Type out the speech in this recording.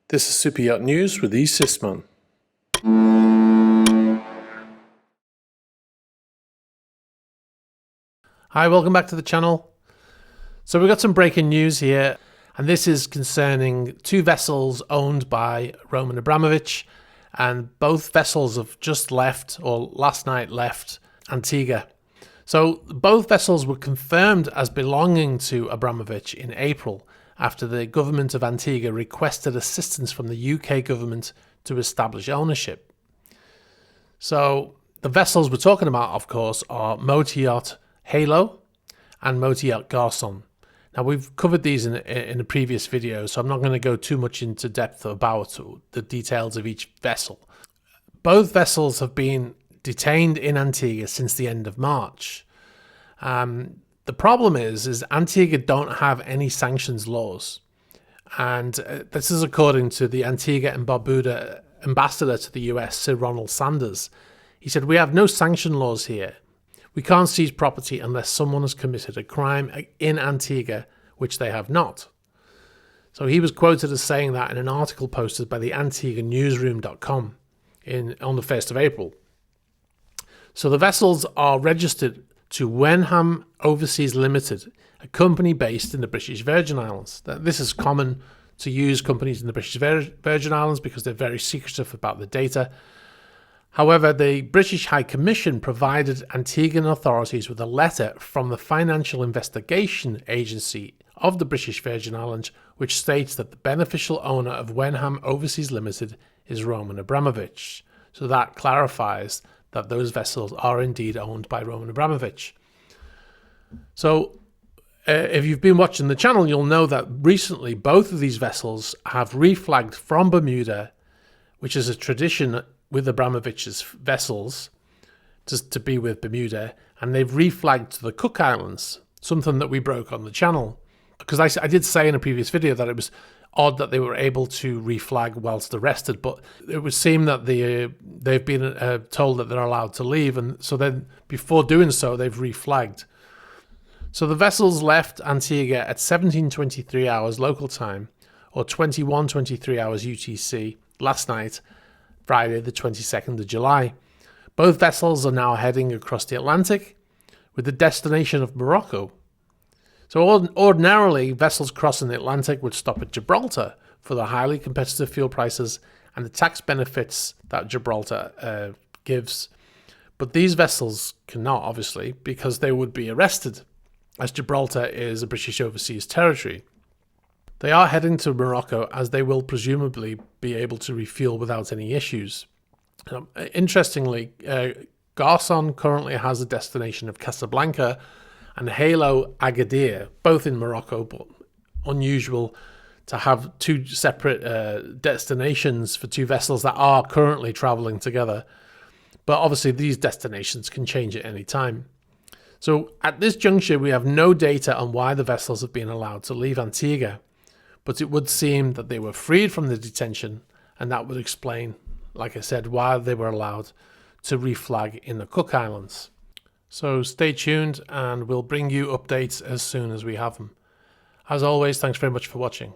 This is Super Yacht News with E. Sisman. Hi, welcome back to the channel. So we've got some breaking news here, and this is concerning two vessels owned by Roman Abramovich, and both vessels have just left, or last night left, Antigua. So both vessels were confirmed as belonging to Abramovich in April, after the government of Antigua requested assistance from the UK government to establish ownership. So the vessels we're talking about, of course, are motor yacht Halo and motor yacht Garçon. Now, we've covered these in a previous video, so I'm not going to go too much into depth about the details of each vessel. Both vessels have been detained in Antigua since the end of March. The problem is Antigua don't have any sanctions laws. And this is according to the Antigua and Barbuda ambassador to the US, Sir Ronald Sanders. He said, "We have no sanction laws here. We can't seize property unless someone has committed a crime in Antigua, which they have not." So he was quoted as saying that in an article posted by the AntiguaNewsroom.com on the 1st of April. So the vessels are registered to Wenham Overseas Limited, a company based in the British Virgin Islands. This is common to use companies in the British Virgin Islands because they're very secretive about the data. However, the British High Commission provided Antiguan authorities with a letter from the Financial Investigation Agency of the British Virgin Islands, which states that the beneficial owner of Wenham Overseas Limited is Roman Abramovich. So that clarifies that those vessels are indeed owned by Roman Abramovich. So if you've been watching the channel, you'll know that recently both of these vessels have reflagged from Bermuda, which is a tradition with Abramovich's vessels to be with Bermuda, and they've reflagged to the Cook Islands, something that we broke on the channel. Because I did say in a previous video that it was odd that they were able to reflag whilst arrested, but it would seem that they've been told that they're allowed to leave, and so then before doing so, they've reflagged. So the vessels left Antigua at 17:23 hours local time, or 21:23 hours UTC, last night, Friday the 22nd of July. Both vessels are now heading across the Atlantic with the destination of Morocco. So ordinarily, vessels crossing the Atlantic would stop at Gibraltar for the highly competitive fuel prices and the tax benefits that Gibraltar gives. But these vessels cannot, obviously, because they would be arrested, as Gibraltar is a British overseas territory. They are heading to Morocco, as they will presumably be able to refuel without any issues. Interestingly, Garçon currently has a destination of Casablanca, and Halo Agadir, both in Morocco, but unusual to have two separate destinations for two vessels that are currently traveling together. But obviously these destinations can change at any time. So at this juncture, we have no data on why the vessels have been allowed to leave Antigua, but it would seem that they were freed from the detention, and that would explain, like I said, why they were allowed to reflag in the Cook Islands. So stay tuned and we'll bring you updates as soon as we have them. As always, thanks very much for watching.